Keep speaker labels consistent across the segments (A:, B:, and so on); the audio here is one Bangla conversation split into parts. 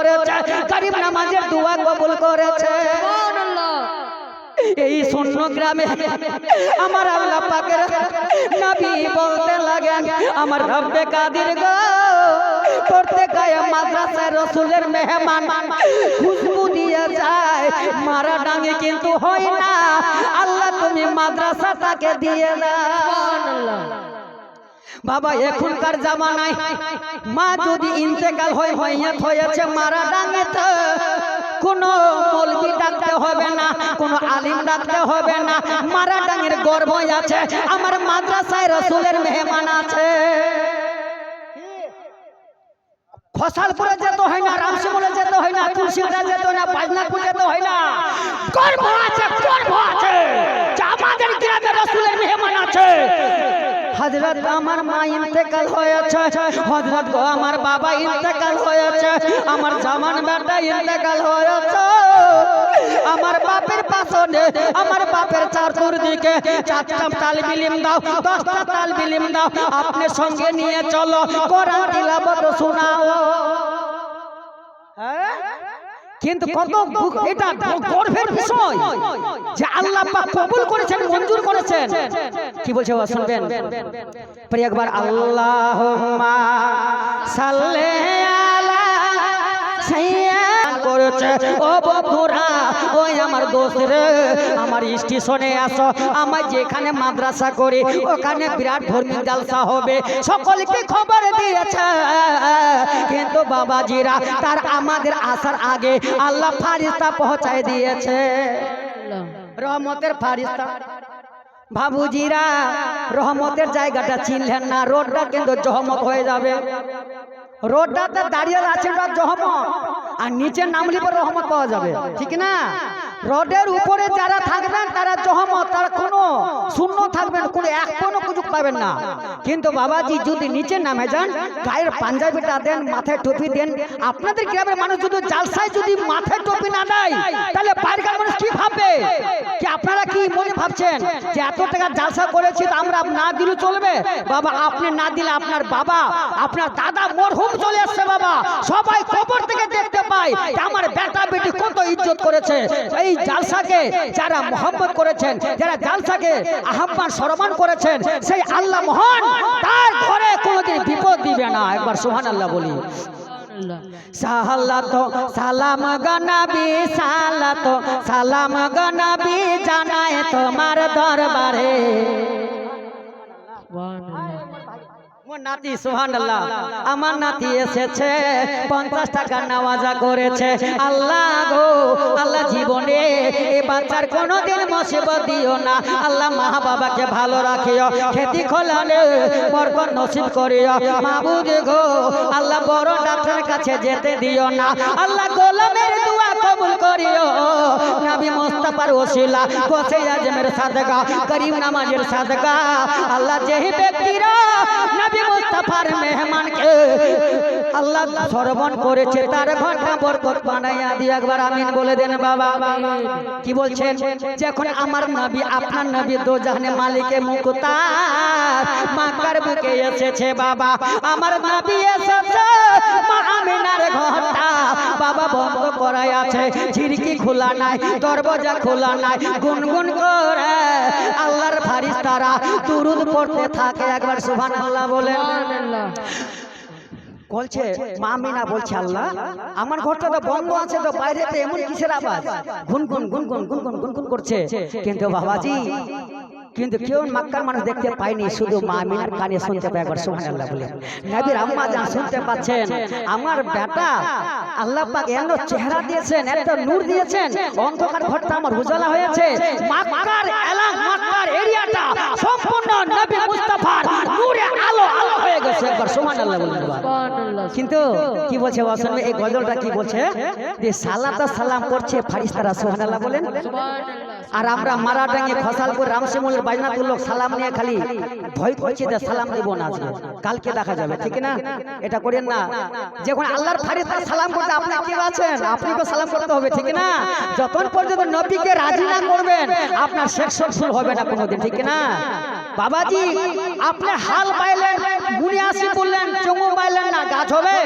A: করেছে, গরিব নামাজের দোয়া কবুল করেছে। এই শূন্য গ্রামে আমার আল্লাহ পাকের নবী বলতে লাগেন, আমার রব্বে কাদির গো, প্রত্যেক মাদ্রাসায় রসুলের মেহমান খুশবু দিয়ে যায়, মারা ডাঙে কিন্তু হয় না, আল্লাহ তুমি মাদ্রাসাটাকে দিয়ে দাও। বাবা এখনকার জামানায় মা যদি ইন্তেকাল হয়েছে মারা ডাঙেতে, কোনো মৌলবি ডাকতে হবে না, কোনো আলিম ডাকতে হবে না, মারা ডাঙের গর্ব আছে, আমার মাদ্রাসায় রসুলের মেহমান আছে। খসালপুরে যেতে হয় না, রামশিমলে যেতে হয় না, তুলসীহাটা যেতে হয় না, বাজনাপুর যেতে হয় না, গর্ব আছে, গর্ব আছে যে আমাদের গ্রামে রসুলের মেহমান আছে। হযরত আমার মা ইন্তেকাল হয়েছে, হযরত গো আমার বাবা ইন্তেকাল হয়েছে, আমার জামান বেটা ইন্তেকাল হয়েছে, আমার বাপের পাশে আমার বাপের চারদিকে 4টা তালবি ইলম দাও, 10টা তালবি ইলম দাও, আপনি সঙ্গে নিয়ে চলো, কোরআন তিলাওয়াত শোনাও। কিন্তু কত এটা গর্বের বিষয় যে আল্লাহ পাক কবুল করেছেন, মঞ্জুর করেছেন। কি বলছে শুনবেন পরে একবার, আল্লাহুম্মা সাল্লি আলা সাইয়্যিদ করেছে। ও বন্ধুরা, ওই আমার দোস্তরে, আমার স্টেশনে আসো, আমার যেখানে মাদ্রাসা করি ওখানে বিরাট ধর্মীয় জালসা হবে, সকলকে খবর দিয়েছে। কিন্তু বাবাজিরা, তার আমাদের আসার আগে আল্লাহ ফারিস্তা পৌঁছায় দিয়েছে, রহমতের ফারিস্তা। বাবুজিরা, রহমতের জায়গাটা চিনলেন না, রোডটা কিন্তু জহমত হয়ে যাবে। রোডটাতে দাঁড়িয়ে আছে জহমত, আর নিচে নামলে পর রহমত পাওয়া যাবে, ঠিক না? রোডের উপরে যারা থাকবেন তারা জহমত, তারা কোনো শূন্য থাকবেন, কোনো এক কোনো সুযোগ পাবেন না। কিন্তু বাবাজি যদি নিচে নামে যান, গায়ের পাঞ্জাবিটা দেন, মাথায় টুপি দেন, আপনাদের গ্রামের মানুষ যদি জালসায় যদি মাথায় টুপি না দেয়, তাহলে বাইরের মানুষ কি ভাববে? কি আপনারা কি মনে ভাবছেন যে এত টাকা জালসা করেছি তো আমরা না দিলে চলবে? বাবা, আপনি না দিলে আপনার বাবা, আপনার দাদা মরহুম চলে আসছে, বাবা সবাই কবর থেকে দেখতে পায় আমার বেটা বেটি কত ইজ্জত করেছে। এই জালসাকে যারা মোহাম্মত করেছেন, যারা জালসাকে আহ্বান সম্মান করেছেন, সেই আল্লাহ মহান, তার ঘরে কোনোদিন বিপদ দিবে না। একবার সুবহানাল্লাহ বলি। সালাত সালাম গনবী, সালাত সালাম গনবী, জানায় তোমার দরবারে। নাতি সুবহানাল্লাহ, আমার নাতি এসেছে, 50 টাকা নামাজা করেছে। আল্লাহ গো আল্লাহ, জীবনে এই বাচ্চার কোনোদিন মুসিবত দিও না, আল্লাহ মা বাবাকে ভালো রাখিও, খেতি খোলানে বরকত নসিব করিও, মাবুদ গো আল্লাহ বড় ডাক্তারের কাছে যেতে দিও না, আল্লাহ গোলামের দোয়া কবুল করিও, নবী মুস্তাফার ওসিলা গোসে আজমের সাদকা, করিম নামাজের সাদকা, আল্লাহ যেই ব্যক্তিরা নবী মুস্তাফার মেহমানকে আল্লাহ শ্রবণ করেছে, তার ঘরটা বরকত বানাইয়া দিয়ে একবার আমিন বলে দেন বাবা। কি বলছেন? যখন আমার নবী, আপনার নবী দোজাহানে মালিকে মুক্তার মক্কার বুকে এসেছে, বাবা আমার নবী এসেছে, মা আমিনার ঘরটা বাবা বন্ধ করাই আছে, খিড়কি খোলা নাই, দরজা খোলা নাই, গুনগুন করে আল্লাহর ফারিস্তারা দুরূদ পড়তে থাকে। একবার সুবহানাল্লাহ বলেন। বলছে মা আমিনা বলছে, আল্লাহ আমার ঘরটা তো বন্ধ আছে, তো বাইরেতে এমন কিসের আওয়াজ? গুনগুন গুনগুন গুনগুন গুনগুন করছে। কিন্তু বাবাজি, কিন্তু কেউ মক্কার মানুষ দেখতে পায়নি, শুধু মা আমিনার কানে শুনতে পায়। একবার সুবহানাল্লাহ বলে। নবীর আম্মা জান শুনতে পাচ্ছেন, আমার বেটা আল্লাহ পাক এত চেহারা দিয়েছেন, এত নূর দিয়েছেন, অন্ধকার ঘরটা আমার উজালা হয়েছে, মক্কার এলাকা, মক্কার এরিয়াটা সম্পূর্ণ নবী মুস্তাফার নূরে আলো আলো হয়ে গেছে। একবার সুবহানাল্লাহ বলেন। কিন্তু কি বলছে ওয়াসন, এই গজলটা কি বলছে? যে সালাত সালাম করছে ফারিস্তারা, সুবহানাল্লাহ বলেন। আর আমরা মারাডাঙ্গি, খসালপুর, রামশিমুলের বাইনাতুল লোক সালাম নিয়ে খালি ভয় করছে যে সালাম দেব না, কালকে দেখা যাবে, ঠিক না? এটা করেন না। যখন আল্লাহর ফারিস্তা সালাম করতে, আপনি কি আছেন, আপনাকে সালাম করতে হবে, ঠিক না? যতক্ষণ পর্যন্ত নবীকে রাজি না করবেন, আপনার শেখ শুরু হবে না কোনোদিন, ঠিক না? বাবাজি, আপনি হাল পাইলেন, মুনিয়াসি বললেন, চুমু পাইলেন না, গাছ হবে?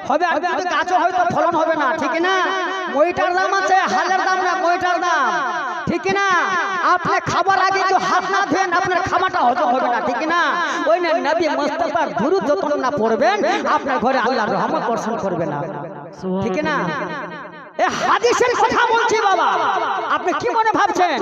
A: হবে, আর যদি গাছও হয় তো ফলন হবে না, ঠিক না? মইটার দাম আছে, হালের দাম না, মইটার দাম, ঠিক না? আপনি খাবার আগে যে হাত না ধুয়েন আপনার খাবারটা হজম হবে না, ঠিক না? ওই না নবী মুস্তাফার দুরূদ যত না পড়বেন আপনার ঘরে আল্লাহর রহমত বর্ষণ করবে না, ঠিক না? এ হাদিসের কথা বলছি বাবা। আপনি কি মনে ভাবছেন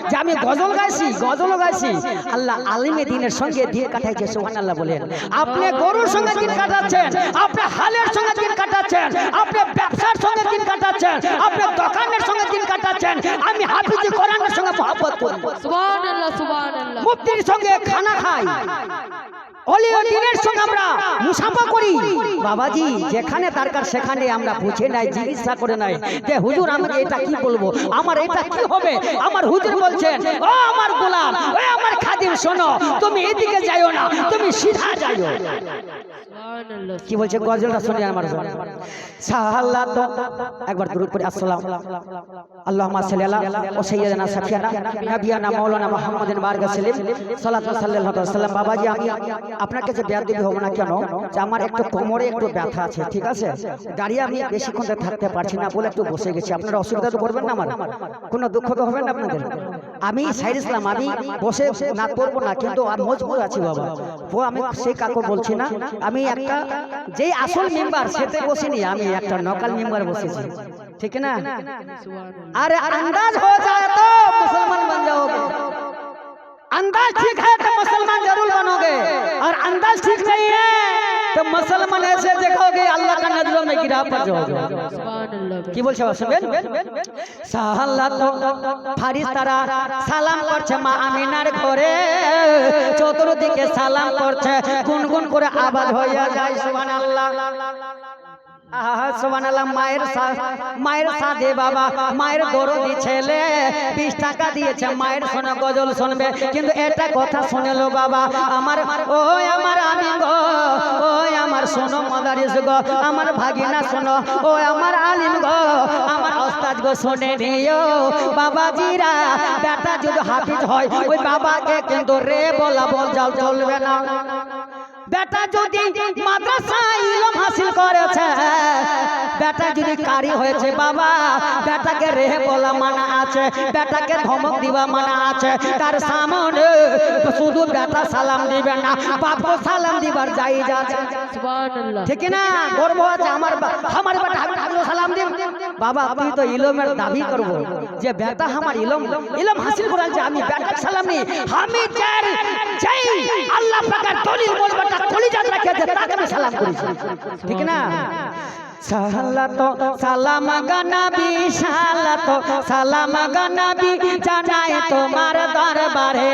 A: যে আমি গজল গাইছি? গজল গাইছি? আল্লাহ আলিমে দিনের সঙ্গে দিন কাটাইছে, সুবহানাল্লাহ বলেন। আপনি গরুর সঙ্গে দিন কাটাচ্ছেন, আপনি হালের সঙ্গে দিন কাটাচ্ছেন, আপনি ব্যবসার সঙ্গে দিন কাটাচ্ছেন, আপনি দোকানের সঙ্গে দিন কাটাচ্ছেন। আমি হাফিজি কোরআনের সঙ্গে মহব্বত করি,
B: সুবহানাল্লাহ সুবহানাল্লাহ।
A: মুফতির সঙ্গে খানা খাই, অলিও দিনের সঙ্গে আমরা মুসাফা করি। বাবাজি যেখানে দরকার সেখানে আমরা বুঝে নাই, জিজ্ঞাসা করে নাই যে হুজুর আমাকে এটা কি বলবো, আমার এটা কি হবে। আমার হুজুর বলছেন, ও আমার গোলাম, ও আমার খাদিম, শোনো, তুমি এদিকে যাইও না, তুমি সিধা যাইও।
B: সুবহানাল্লাহ।
A: কি বলছে গজলটা শুনে আমার সাল্লাত একবার দুরূদ পড়ি। আসসালাম আল্লাহুম্মা সাল্লি আলা ওয়া সাইয়্যিদানা সাফিয়ানা নবিয়ানা মাওলানা মুহাম্মাদিন বারিক সাল্লিম সাল্লাতু সাল্লাল্লাহু আলাইহি ওয়াসাল্লাম। বাবাজি আমি আপনার কাছে বেয়াদবি হব না কেন, যে আমার একটু কোমরে একটু ব্যথা আছে, ঠিক আছে? দাঁড়িয়ে আমি বেশিক্ষণ থাকতে পারছি না বলে একটু বসে গেছি। আপনারা অসুবিধা তো করবেন না, আমার কোনো দুঃখ তো হবে না আপনাদের। আমি সাইড ইসলাম, আমি বসে না করবো না, কিন্তু মজবুর আছি বাবা। ও আমি সেই কাকু বলছি না, আমি একটা যেই আসল মেম্বার সেতে বসিনি, আমি একটা নকল মেম্বার বসেছি, ठीक है ना? अरे अंदाज हो जाए तो मुसलमान बन जाओगे, अंदाज ठीक है तो मुसलमान जरूर बनोगे, और अंदाज ठीक नहीं है तो मुसलमान ऐसे देखोगे अल्लाह का नजरों में गिरा पड़ जाओगे। কি বলছে শুনবেন? সালাত ফারিস্তারা সালাম করছে মা আমিনার ঘরে, চতুর্দিকে সালাম করছে, গুনগুন করে আওয়াজ হয়ে যায় সুবহানাল্লাহ। সুবহানাল্লাহ। মায়ের সাথে বাবা, মায়ের দরদি ছেলে 20 টাকা দিয়েছে, মায়ের শোনা গজল শুনবে, কিন্তু এটা কথা শুনেলো বাবা আমার, ও আমার আমি গো, ও আমার শোনো মাদারিস গো, আমার ভাগিনা শোনো, ও আমার আলিম গো, আমার ওস্তাদ গো, শুনে নিও বাবাজিরা, বেটা যদি হাফিজ হয় ওই বাবাকে কিন্তু রে বলা বল জাল চলবে না। বেটা যদি মাদ্রাসা ইলম হাসিল করেছে, বেটা যদি কারি হয়েছে বাবা, বেটাকে রেহে বলা মানা আছে, বেটাকে ধমক দিবা মানা আছে। তার সামনে শুধু বেটা সালাম দিবে না, বাপও সালাম দিবার যাই যাচ্ছে,
B: সুবহানাল্লাহ,
A: ঠিক না? গর্ব আছে আমার বেটা, আমি সালাম দিব। বাবা তুই তো ইলমের দাবি করব যে বেটা আমার ইলম হাসিল করেছে, আমি বেটাকে সালাম নি, আমি চাই আল্লাহ পাকের দলিল বলবে কলিজাত রাখেছে তাকে আমি সালাম করেছি, ঠিক না? সালাত সালাম গো নবী, সালাত সালাম গো নবী, জানাই তোমার দরবারে,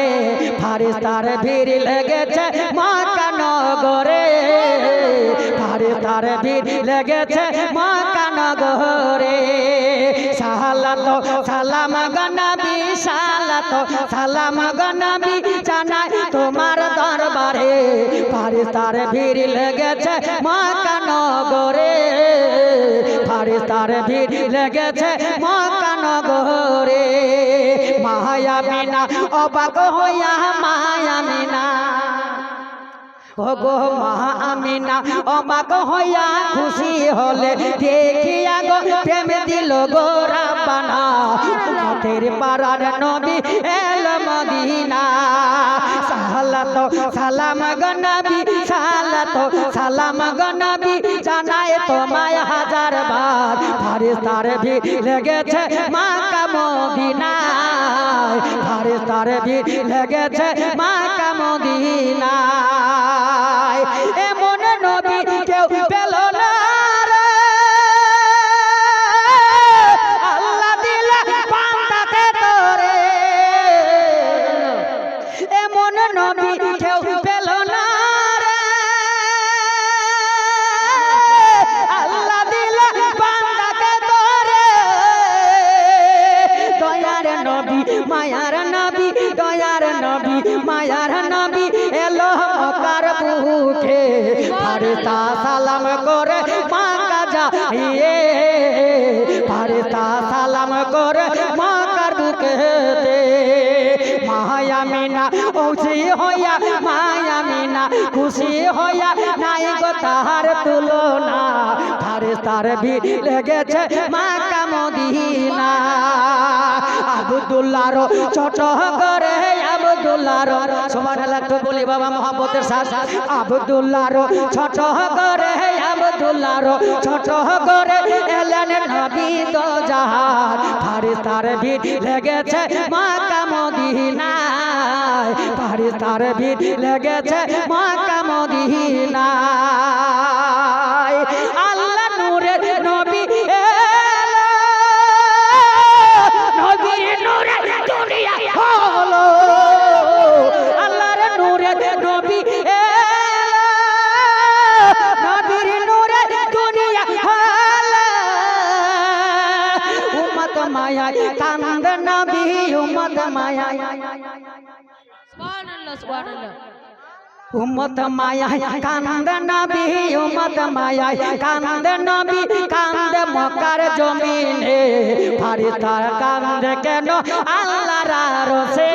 A: ফারিস্তার ভিড় লেগেছে মক্কা নগরে, ফারিস্তার ভিড় লেগেছে মক্কা নগরে। সালাত সালাম গো নবী, সালাত সালাম গো নবী, জানাই তোমার দরবারে, ফারিস্তার ভিড় লেগেছে মক্কা নগরে, ফারিস্তার ভিড় লেগেছে মক্কা নগরে। মায়া মিনা অবাক হইয়া, মায়া মিনা ও গো মা আমিনা অবাক হইয়া খুশি হলে, দেখিয়া গো প্রেম দিল গো রাব্বানা, উম্মতের পাড়ার নবী এলো মদিনা। সালাত সালাম গো নবী, সালাত সালাম গো নবী, জানাই তোমায় হাজার বার, ফারিস্তার ভিড় লেগেছে মক্কা মদিনায়, ফারিস্তার ভিড় লেগেছে মক্কা মদিনায়। এমন নবী কেউ পেল না রে, আল্লাহ দিলে বান্দাকে তোরে, এমন নবী কেউ পেল না রে, আল্লাহ দিলে বান্দাকে তোরে। দয়ার নবী মায়ার নবী, দয়ার নবী মায়ার নবী এলো মক্কার বুকে, ফারিস্তা সালাম করে মক্কা যাইয়ে, ফারিস্তা সালাম করে মক্কার বুকেতে। মায়া মিনা খুশি হইয়া, মায়া মিনা খুশি হইয়া, নাই গো তাহার তুলনা, তার ভিড় লেগেছে মক্কা মদিনা আব্দুল্লাহর ছোট করে আব্দুল্লাহর সুবহানাল্লাহ তো বলি বাবা মোহাম্মদের সাথে আব্দুল্লাহর ছোট করে আব্দুল্লাহর ছোট করে এলেন নবী তো জাহান ফারিস্তার ভিড় লেগেছে মক্কা মদিনায় ফারিস্তার ভিড় লেগেছে মক্কা মদিনায় আল্লাহ নূরের নবী নবীর নূরের দুনিয়া হলো আল্লাহর নূরের নবী নবীর নূরের দুনিয়া হলো উম্মত মায়া কান্দ নবী উম্মত মায়া
B: সুবহানাল্লাহ সুবহানাল্লাহ
A: উম্মত মায়া কান্দ নবী উম্মত মায়া কান্দ নবী কান্দ মক্কার জমিনে ফারিস্তার কান্দ কেন আল্লাহর আরশে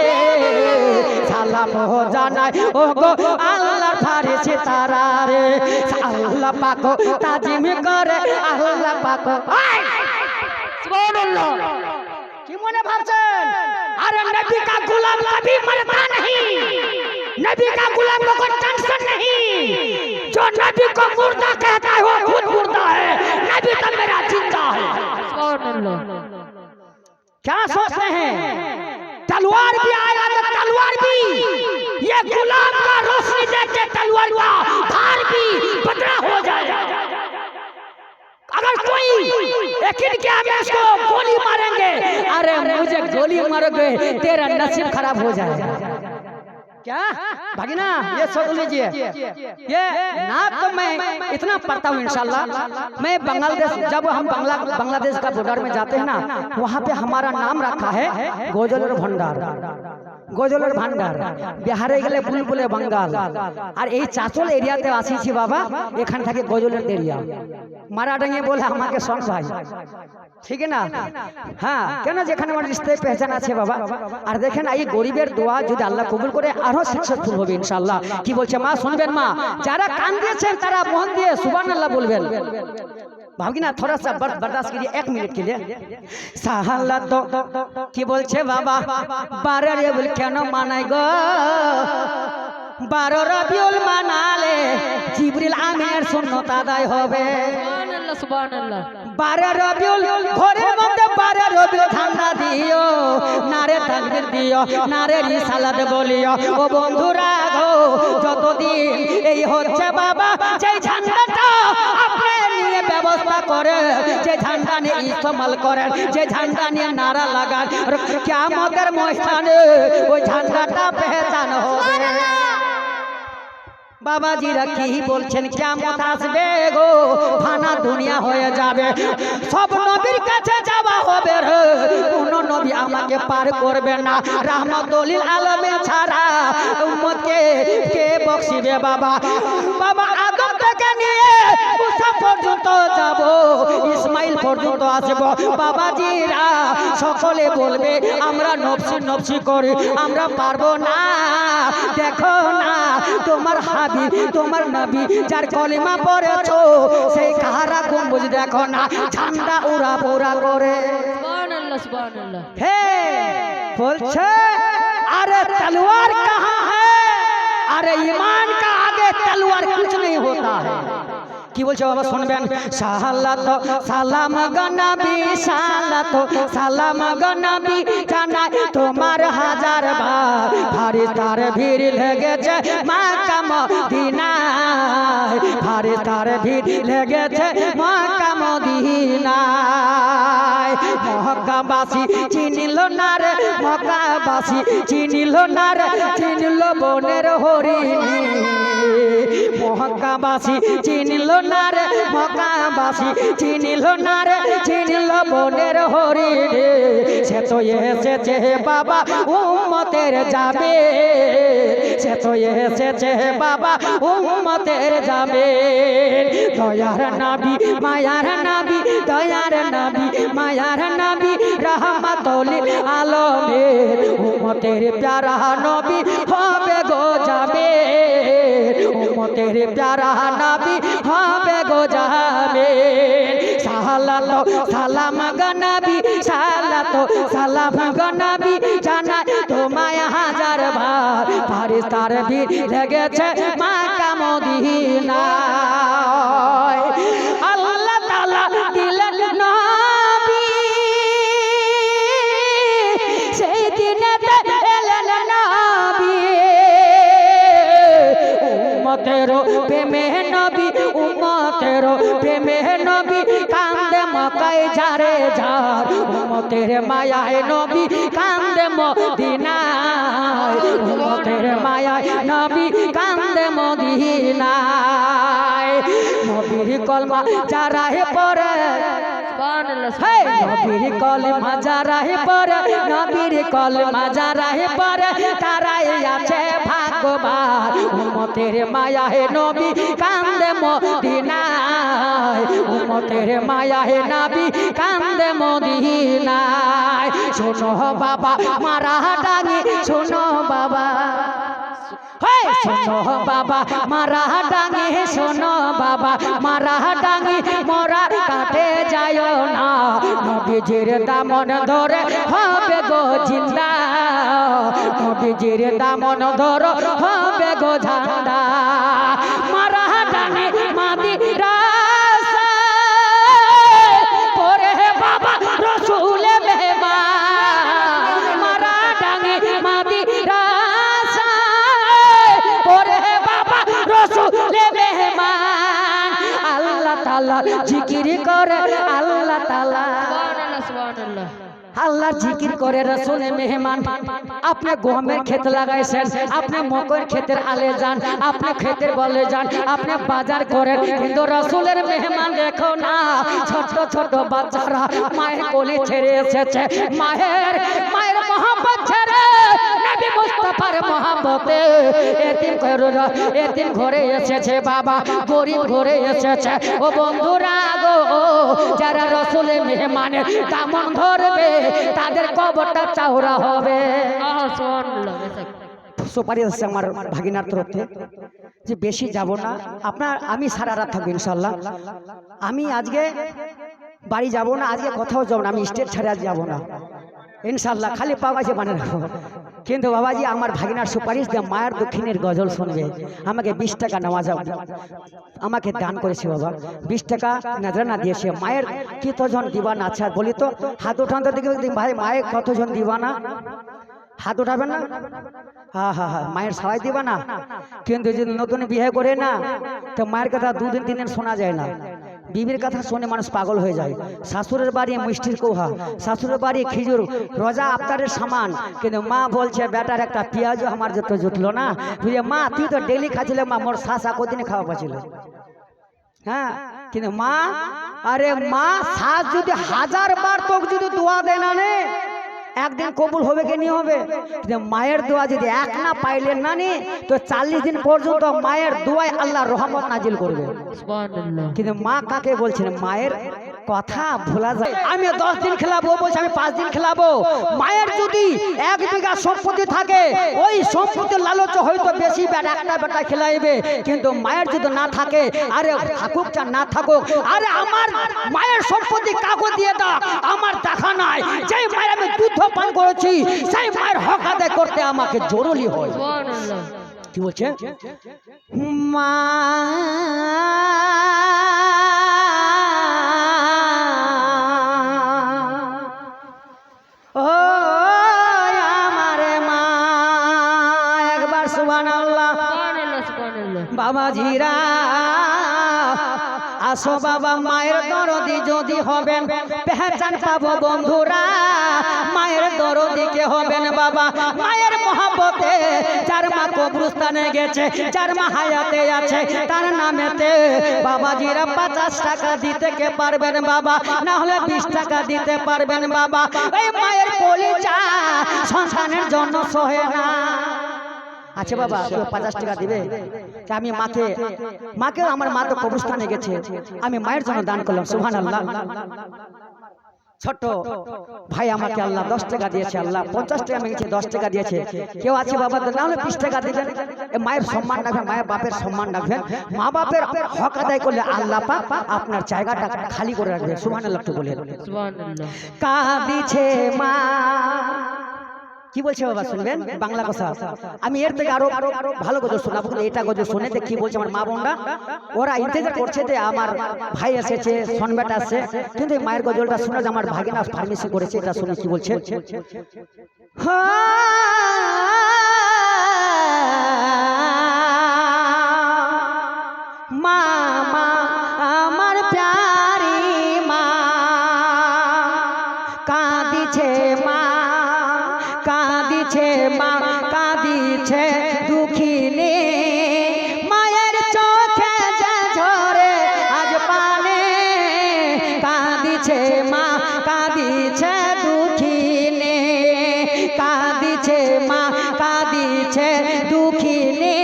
A: সালাম জানাই ও গো আল্লাহর ফারিস্তারা রে আল্লাহ পাক তাজিম করে আল্লাহ পাক
B: সুবহানাল্লাহ
A: কি মনে ভাবছেন अरे नबी का गुलाम कभी मरता नहीं नबी का गुलाम को कोई टेंशन नहीं जो नबी को मुर्दा कहता है वो खुद मुर्दा है नबी तो मेरा जिंदा है
B: सुबहानल्लाह
A: क्या सोचते हैं तलवार भी आया तो तलवार भी ये गुलाम का रोशनी देख के तलवार का धार भी बदला हो जाएगा अगर कोई यकीन किया मैं इसको गोली मारेंगे अरे मुझे गोली मारोगे तेरा नसीब खराब हो जाएगा क्या भगीना ये सोच लीजिए ये नाक तो मैं इतना पढ़ता हूँ इंशाल्लाह मैं बांग्लादेश जब हम बांग्लादेश का बॉर्डर में जाते हैं ना वहाँ पे हमारा नाम रखा है गोजलर भंडार গজলের ভান্ডার বিহারে গেলে বুলবুলে বাঙ্গাল আর এই চাচল এরিয়াতে আসিছি বাবা এখান থেকে গজলের এরিয়া মারাডাঙ্গে বলে আমাকে শোন ভাই ঠিক না হ্যাঁ কেন যেখানে আমার রিস্তায় পেহচান আছে বাবা আর দেখেন এই গরিবের দোয়া যদি আল্লাহ কবুল করে আরো সাকসেসফুল হবে ইনশাআল্লাহ কি বলছে মা শুনবেন মা যারা কান দিয়েছেন তারা মন দিয়ে সুবহানাল্লাহ বলবেন भागीना थोड़ा सा बर्दाश्त कीजिए 1 मिनट के लिए साहला तो की बोलছে বাবা 12 রবিউল কেন মানাই গো 12 রবিউল মানালে জিবরিল আমিনের সুন্নাত আদায় হবে
B: সুবহানাল্লাহ সুবহানাল্লাহ
A: 12 রবিউল ঘরের মধ্যে 12 রবিউল ঠান্ডা দিও নারে তাকবীর দিও নারে রিসালাত বলিও ও বন্ধুরা গো যতদিন এই হচ্ছে বাবা যেই ঝান্ডাটা আপনি নিয়ে ব্যবস্থা করে যে ঝান্ডা নিয়ে ইস্তেমাল করেন যে ঝান্ডা নিয়ে নারা লাগান কিয়ামতের ময়দানে ওই ঝান্ডাটা পেহচান হবে বাবাজিরা কি বলছেন কিয়ামত আসবে গো ফানা দুনিয়া হয়ে যাবে সব নবীর কাছে যাওয়া হবে রে কোন নবী আমাকে পার করবে না রাহমাতুল আলামিন ছাড়া উম্মতকে কে বখশিবে বাবা বাবা আদম থেকে নিয়ে মুসা পর্যন্ত যাব ইসমাইল পর্যন্ত আসব বাবাজিরা সকলে বলবে আমরা নফসি নফসি করি আমরা পারবো না দেখো না তোমার হাবিব তোমার নবী যার কলিমা পড়েছো সেই কাহারা গম্বুজ দেখো না ঝান্ডা উড়া পোড়া করে
B: সুবহানাল্লাহ সুবহানাল্লাহ
A: হে बोलছে अरे तलवार कहाँ है अरे ईमान का आगे तलवार कुछ नहीं होता है কি বলছে বাবা শুনবেন সালাত সালাম গো নবী সালাত সালাম গো নবী জানাই তোমার হাজার বার ফারিস্তার ভিড় লেগেছে মক্কা মদিনায় ফারিস্তার ভিড় লেগেছে মক্কা মদিনায় মক্কাবাসী চিনিল না রে মক্কাবাসী চিনিল না রে চিনিল বনের হরিণী মক্কাবাসী চিনিল না রে মক্কাবাসী চিনিল না রে চিনিল বনের হরিণী সে তো এসেছে বাবা উম্মতের যাবে সে তো এসেছে বাবা উম্মতের যাবে দয়ার নবী মায়ার নবী দয়ার নবী মায়ার নবী রহমাতুল আলামিন উম্মতের প্যারা নবী হবে গো যাবে উম্মতের প্যারা নবী হবে গো যাবে সালাতো সালাম গো নবী সালাতো সালাম গো নবী জানাই তোমায় হাজার বার ফারিস্তার ভিড় লেগেছে মক্কা মদিনায় আল্লাহ তাআলা দিলেন নবী সেই দিনেতে এলেন নবী উম্মতের প্রেমে নবী উম্মতের প্রেমে নবী কান্দে মক্কায় যারে যার উম্মতের মায়ায় নবী কান্দে মদিনায় উম্মতের মায়ায় নবী কান্দে মদিনায় নবীর কলমা যারা হে পড়ে
B: সুবহানাল্লাহ
A: হে নবীর কলমা যারা হে পড়ে নবীর কলমা যারা হে পড়ে তারাই আছে ভাগ্যবান উম্মতের মায়া হে নবী কান্দে মদিনায় উম্মতের মায়া হে নবী কান্দে মদিনায় শোনো বাবা মারা ডাঙি শোনো বাবা হে শোনো বাবা মারা ডাঙি শোনো বাবা মারা ডাঙি মোরা কাটে যায় না নবীজির দামন ধরে হবে গো জিন্দা নবীজির দামন ধরে হবে গো ঝান্ডা মারা ডাঙি মাদিরা পরে বাবা রসুলে বেবা মারা ডাঙি মাদিরা আল্লাহ তাআলা জিকির করে আল্লাহ তাআলা
B: সুবহানাল্লাহ সুবহানাল্লাহ
A: আল্লাহ জিকির করে রসুলের মেহমান আপনি গমের ক্ষেত লাগাইছেন আপনি মকর ক্ষেতের আলে যান আপনি ক্ষেতের বলে যান আপনি বাজার করেন কিন্তু রসুলের মেহমান দেখো না ছোট ছোট বাচ্চারা মায়ের কোলে ছেড়ে এসেছে মায়ের মহব্বত ছেড়ে নবী মুস্তাফার মহব্বতে এতিম ঘরে এসেছে বাবা গরিব ঘরে এসেছে ও বন্ধুরা গো যারা রসুলের মেহমানের দামন ধরবে তাদের কবরটা চওড়া হবে
B: সুবহানাল্লাহ
A: সুপারি আছে আমার ভাগিনার তরফ থেকে যে বেশি যাব না আপনার আমি সারা রাত থাকবো ইনশাআল্লাহ আমি আজকে বাড়ি যাব না আজকে কোথাও যাব না আমি স্টেট ছেড়ে আজ যাব না ইনশাআল্লাহ খালি পাওয়াছে বানিয়ে রাখবো কিন্তু বাবাজি আমার ভাগিনার সুপারিশ দিয়ে মায়ের দক্ষিণের গজল শুনবে আমাকে 20 টাকা নামাজ আমাকে দান করেছে বাবা 20 টাকা নজরানা দিয়েছে মায়ের কতজন দিবানা আচ্ছা বলি তো হাত উঠান তো দেখি ভাই মায়ের কতজন দিবানা হাত উঠাবেন না হ্যাঁ হ্যাঁ হ্যাঁ মায়ের সবাই দিবা না কিন্তু যদি নতুন বিয়ে করে না তো মায়ের কথা 2 দিন 3 দিন শোনা যায় না বিবির কথা শুনে মানুষ পাগল হয়ে যায় শাশুড়ের বাড়ি মিষ্টির কোহা শাশুড়ের বাড়ি খিজুর রোজা আফতারের সামান কিন্তু মা বলছে বেটার একটা পেঁয়াজও আমার যত জুটলো না বুঝে মা তুই তো ডেলি খাচ্ছিলে মা মোর শাশ কদিনে খাওয়া পাচ্ছিল হ্যাঁ কিন্তু মা আরে মা শাশ যদি 1000 বার তোকে যদি দোয়া দেয় না নে একদিন কবুল হবে কি নি হবে কিন্তু মায়ের দোয়া যদি এক না পাইলেন না নি তো 40 দিন পর্যন্ত মায়ের দোয়ায় আল্লাহ রহমত নাজিল করবে
B: সুবহানাল্লাহ
A: কিন্তু মা কাকে বলছেন মায়ের কথা ভোলা যায় আমি 10 দিন খেলাবো বলছি আমি 5 দিন খেলাবো মায়ের যদি 1 বিঘা সম্পত্তি থাকে ওই সম্পত্তির লালচ হয়তো বেশি একটা বেটা খেলাইবে কিন্তু মায়ের যদি না থাকে আরে থাকুক চা না থাকুক আরে আমার মায়ের সম্পত্তি কাগজ দিয়ে দাও আমার দেখা নাই যেই মায়ের আমি দুধ পান করেছি সেই মায়ের হক আদায় করতে আমাকে জরুরি হয়
B: সুবহানাল্লাহ
A: কি বলছে মা ও আমারে মা একবার সুবহানাল্লাহ
B: সুবহানাল্লাহ সুবহানাল্লাহ
A: বাবাজিরা আসো বাবা মায়ের দরদি যদি হবেন পেহচান পাবো বন্ধুরা মায়ের দরদি কে হবেন বাবা মায়ের মহব্বতে যার মা কবরস্থানে গেছে যার মা হায়াতে আছে তার নামেতে বাবাজিরা 50 টাকা দিতে কে পারবেন বাবা না হলে 20 টাকা দিতে পারবেন বাবা এই মায়ের কলিজা সন্তানের জন্য সহে না আচ্ছা বাবা 50 টাকা দিবে আমি মাকে আমার মা তো কবরস্থানে গেছে আমি মায়ের জন্য দান করলাম সুবহানাল্লাহ ছোট ভাই আমাকে আল্লাহ 10 টাকা দিয়েছে, আল্লাহ 50 টাকা মেগেছে, 10 টাকা দিয়েছে। কেউ আছে বাবা না হলে 20 টাকা দিবেন। এ মায়ের সম্মান রাখবেন, মায়ের বাপের সম্মান রাখবেন। মা বাপের হক আদায় করলে আল্লাহ পাক আপনার জায়গাটা খালি করে রাখবে। সুবহানাল্লাহ একটু বলেন।
B: সুবহানাল্লাহ।
A: কাঁদিছে মা। কি বলছে বাবা শুনবেন বাংলা কথা। আমি এর থেকে আরো ভালো গজল শোনাবো, কিন্তু এটা গজল শুনে কি বলছে আমার মা বোনরা, ওরা ইন্তজার করছে যে আমার ভাই এসেছে, সনবেটা আসছে, কিন্তু এই মায়ের গজলটা শুনে যে আমার ভাগিনা ফার্মেসি করেছে, এটা শুনে কি বলছে। মা মা আমার প্যারি মা, কাঁদিছে মা, কাঁদিছে মা, কাঁদিছে দুঃখিনী। মায়ের চোখে যে ঝরে আজ পানে, কাঁদিছে মা, কাঁদিছে দুঃখিনী, কাঁদিছে মা, কাঁদিছে দুঃখিনী।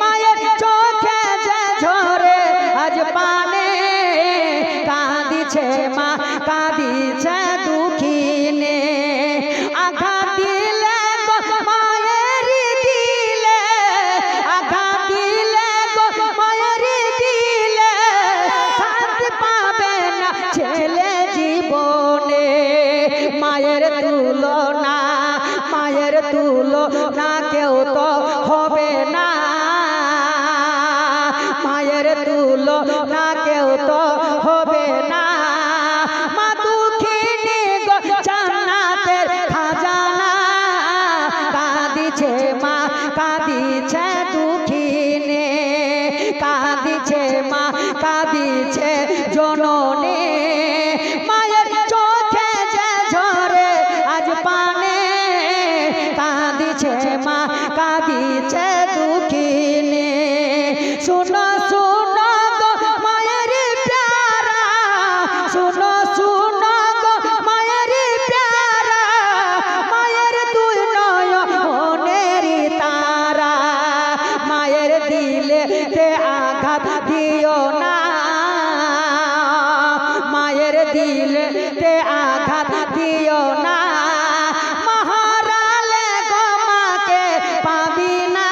A: মায়ের চোখে যে ঝরে আজ পানে, কাঁদিছে মা, কাঁদিছে দুঃখিনী। আঘাত দিলে গো মায়ের দিলে, আঘাত দিলে গো মায়ের দিলে, শান্তি পাবে না ছেলে জীবনে। মায়ের তুলনা, মায়ের তুলনা কেউ তো হবে না, মায়ের তুলনা কেউ তো হবে না। মা দুঃখিনী গো জান্নাতের খাজানা, কাঁদিছে মা, কাঁদিছে দুঃখিনী, কাঁদিছে মা, কাঁদিছে জননী। মায়ের চোখে যে ঝরে আজ পানে, কাঁদিছে মা, কাঁদিছে দুঃখিনী। শোনো শোনো গো মায়ের প্যারা, শোনো শোনো গো মায়ের প্যারা, মায়ের দুই নয়নের তারা। মায়ের দিলেতে আঘাত দিও না, মায়ের দিলেতে আঘাত দিও না। মহারালে গো মাকে পাবি না,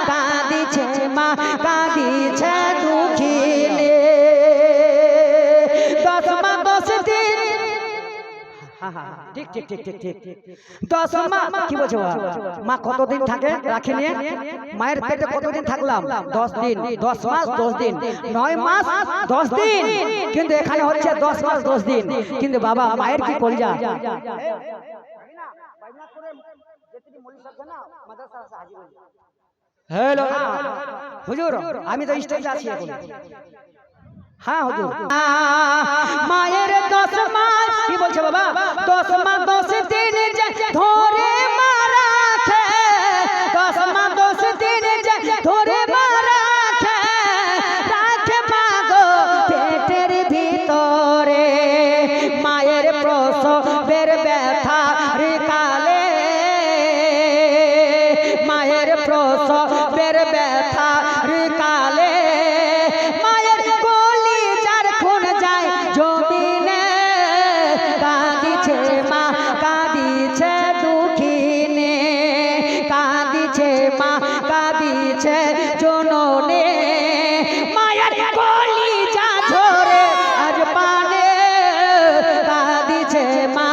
A: কাঁদিছে মা, কাঁদিছে দুঃখিনী। 10 মা 10 দিন, ঠিক ঠিক ঠিক ঠিক ঠিক 10 মা কি বলছো মা কতদিন থাকে রাখি নিয়ে? মায়ের পেটে কতদিন থাকলাম? 10 দিন, 10 মাস 10 দিন, 9 মাস 10 দিন, কিন্তু এখানে হচ্ছে 10 মাস 10 দিন। কিন্তু বাবা মায়ের কি কলজা। হ্যালো হুজুর, আমি তো স্টেজে আছি এখন। হ্যাঁ হুজুর, মায়ের 10 মাস কি বলছে বাবা? 10 মাস 10 দিন যে ধরে মা রাখে, 10 মাস 10 দিন যে ধরে মা রাখে, রাখে মা গো পেটের ভিতরে। মায়ের প্রসবের ব্যথা কালে, মায়ের প্রসবের ব্যথা কালে, মায়ের কলিজার খুন যায় জমিনে, কাঁদিছে মা, কাঁদিছে দুঃখিনী, কাঁদিছে মা, কাঁদিছে জননী। মায়ের কলিজা ঝরে আজ পানে, কাঁদিছে মা,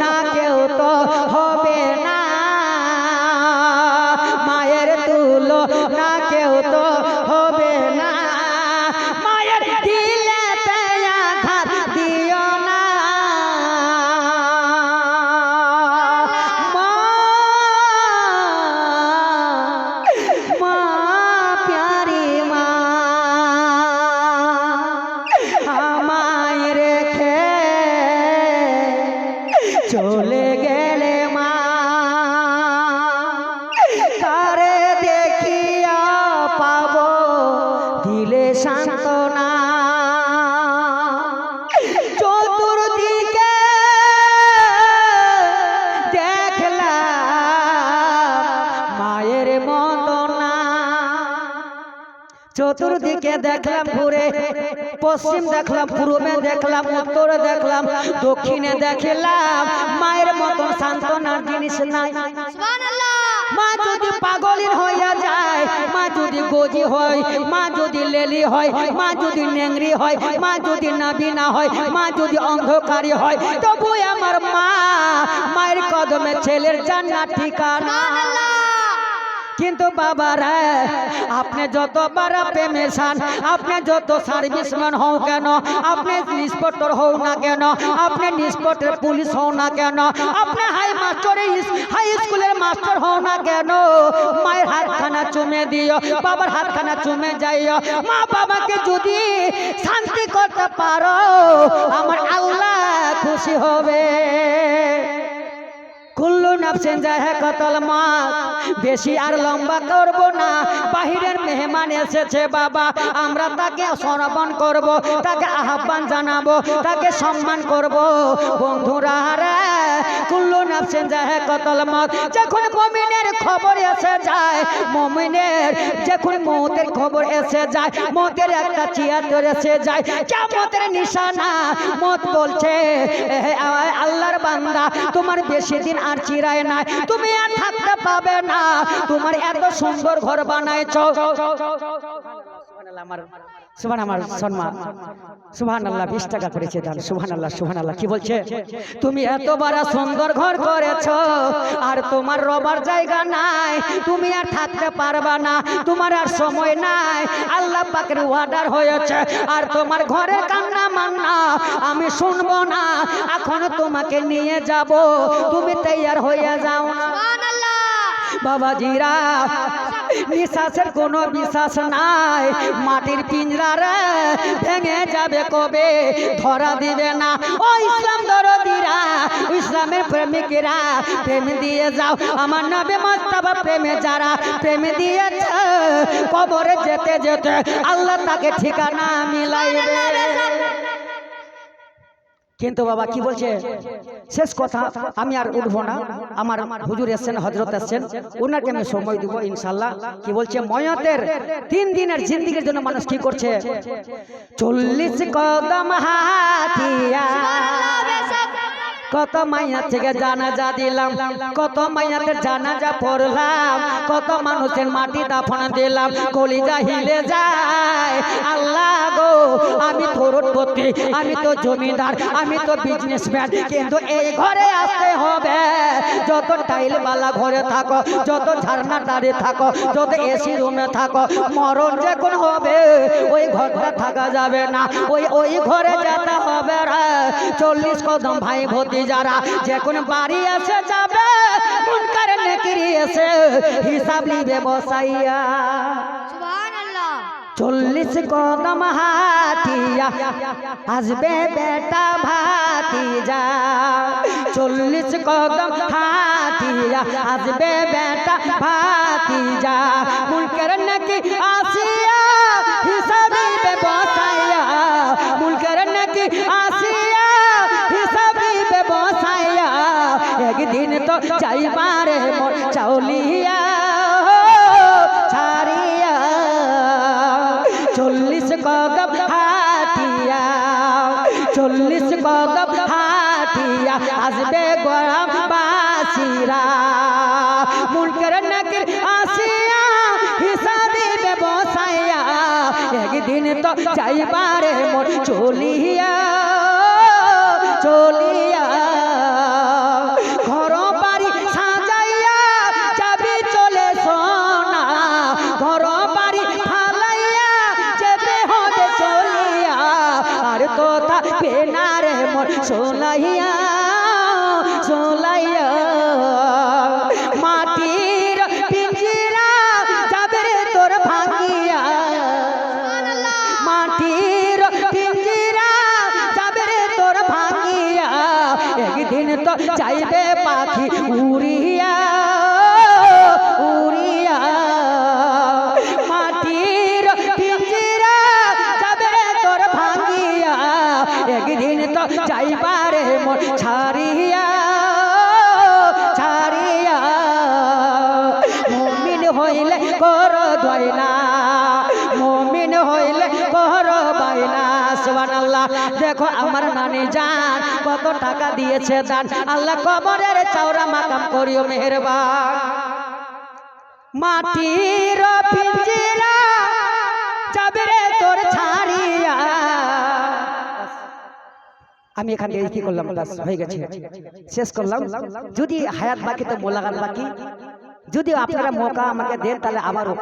A: না কেউ তো হবে না, মায়ের তুলো না কেউ তো হবে না, মায়ের দিলেতে আঘাত দিও না, মা মা প্যারি মা আমায় রেখে চলে গেলে মা, কারে দেখিয়া পাবো দিলে সান্ত্বনা, চতুর্দিকে দেখলাম মায়ের মতো না, চতুর্দিকে দেখলাম ঘুরে, পশ্চিম দেখলাম, পূর্বে দেখলাম, উত্তরে দেখলাম, দক্ষিণে দেখলাম মায়ের মতন সান্ত্বনার জিনিস নাই। মা যদি পাগলিন হইয়া যায়, মা যদি গোজি হয়, মা যদি লেলি হয়, মা যদি নেংরি হয়, মা যদি নাবিনা হয়, মা যদি অন্ধকারী হয়, তবু আমার মা, মায়ের কদমে ছেলের জান্নাত ঠিকানা। কিন্তু বাবারা, আপনি যতবার প্রেমে চান, আপনি যত সার্ভিসম্যান হও কেন, আপনি ইন্সপেক্টর হও না কেন, আপনি ইন্সপেক্টর পুলিশ হও না কেন, আপনি হাই স্কুলের মাস্টার হও না কেন, মায়ের হাতখানা চুমে দিও, বাবার হাতখানা চুমে যাইও। মা বাবাকে যদি শান্তি করতে পারো, আমার আল্লাহ খুশি হবে। কুল্লু নাফসিন যায়কাতুল মউত। বেশি আর লম্বা করব না, বাহিরের মেহমান এসেছে বাবা, আমরা তাকে শ্রবণ করব, তাকে আহ্বান জানাবো, তাকে সম্মান করব। বন্ধুরা রে, কুল্লু নাফসিন যায়কাতুল মউত। যখন মুমিনের খবর এসে যায়, মুমিনের যখন মওতের খবর এসে যায়, মওতের একটা চিয়াদর এসে যায়, কিয়ামতের নিশানা। মওত বলছে, আল্লাহর বান্দা, তোমার বেশি দিন আর চিরায় নাই, তুমি আর থাকতে পাবে না, তোমার এত সুন্দর ঘর বানাইছো। সুবহানাল্লাহ, সম্মান সুবহানাল্লাহ, 20 টাকা করেছে দান। সুবহানাল্লাহ, সুবহানাল্লাহ। কি বলছে? তুমি এত বড় সুন্দর ঘর করেছো, আর তোমার রবার জায়গা নাই, তুমি আর থাকতে পারবা না, তোমার আর সময় নাই। আল্লাহ পাকের অর্ডার হয়েছে, আর তোমার ঘরের কান্না মান্না আমি শুনবো না, এখন তোমাকে নিয়ে যাব, তুমি তৈয়ার হয়ে যাও না। বাবাজিরা, নিঃশ্বাসের কোনো বিশ্বাস নাই, মাটির পিঞ্জরা ভেঙে যাবে কবে, ধরা দিবে না। ও ইসলাম দরদিরা, ইসলামের প্রেমিকেরা, প্রেম দিয়ে যাও। আমার নবী মুস্তাফা প্রেমে যারা প্রেম দিয়েছে, কবরে যেতে যেতে আল্লাহ তাকে ঠিকানা মিলাইবে। কিন্তু বাবা কি বলছে, শেষ কথা, আমি আর উঠবো না, আমার হুজুর এসছেন, হযরত এসছেন, ওনাকে আমি সময় দিব ইনশাআল্লাহ। কি বলছে, ময়তের 3 দিনের জিন্দেগির জন্য মানুষ কি করছে, 40 কদম হাঁটিয়া কত মাইয়া থেকে জানাজা দিলাম, কত মাইয়াদের জানাজা পড়লাম, কত মানুষের মাটি দাফন দিলাম, কলিজা হিলে যায়। আল্লাহ গো, আমি করোড়পতি, আমি তো জমিদার, আমি তো বিজনেসম্যান, কিন্তু এই ঘরে আসতে হবে। যত টাইলওয়ালা ঘরে থাকো, যত ঝারনাটারে থাকো, যত এসি রুমে থাকো, মরণ যখন হবে ওই ঘরটা থাকা যাবে না, ওই ঘরে যেতে হবে রে। 40 কদম ভাই ভতি যারা যখন বাড়ি এসে যাবে, মুনকার নেকির এসে হিসাব নিবে বসাইয়া।
B: সুবহানাল্লাহ।
A: 40 কদম হাঁটিয়া আসবে বেটা ভাতিজা, 40 কদম হাঁটিয়া আসবে বেটা ভাতিজা, মুনকার নেকির আসিয়া হিসাব নিবে বসাইয়া, মুনকার নেকির আসিয়া হিসাব নিবে বসাইয়া। একদিন তো যাইবারে মোর চাউলিয়া ছাড়িয়া, 40 কদম হাঁটিয়া, 40 কদম হাঁটিয়া আসবে গোরাম বাসিরা, মুনকার নাকির আসিয়া হিসাব দিবে বসাইয়া। একদিন তো যাইবারে মোর চলিয়া চলিয়া। মোর সোলাইয়া সোলাইয়া মাটির পিঞ্জিরা যাবে রে তোর ভাঙিয়া মাটির পিঞ্জিরা যাবে রে তোর ভাঙিয়া একদিন তো চাইবে পাখি উড়িয়া উড়িয়া মাটির পিঞ্জিরা যাবে রে তোর ভাঙিয়া একদিন তো চাইবারে মন ছাড়িয়া ছাড়িয়া মুমিন হইলে কর দয়না মুমিন হইলে কর বাইনা সুবহানাল্লাহ দেখো আমার নানি জান কত টাকা দিয়েছে দান আল্লাহ কবরের চওড়া মাকাম করিও মেহেরবান মাটির পিঞ্জিরা যাবে রে তোর ছাড়িয়া আমি এখান থেকে কি করলাম বাস হয়ে গেছে শেষ করলাম যদি হায়াত বাকি তো মোলাগান বাকি যদি আপনারা মৌকা আমাকে দেন তাহলে আবারও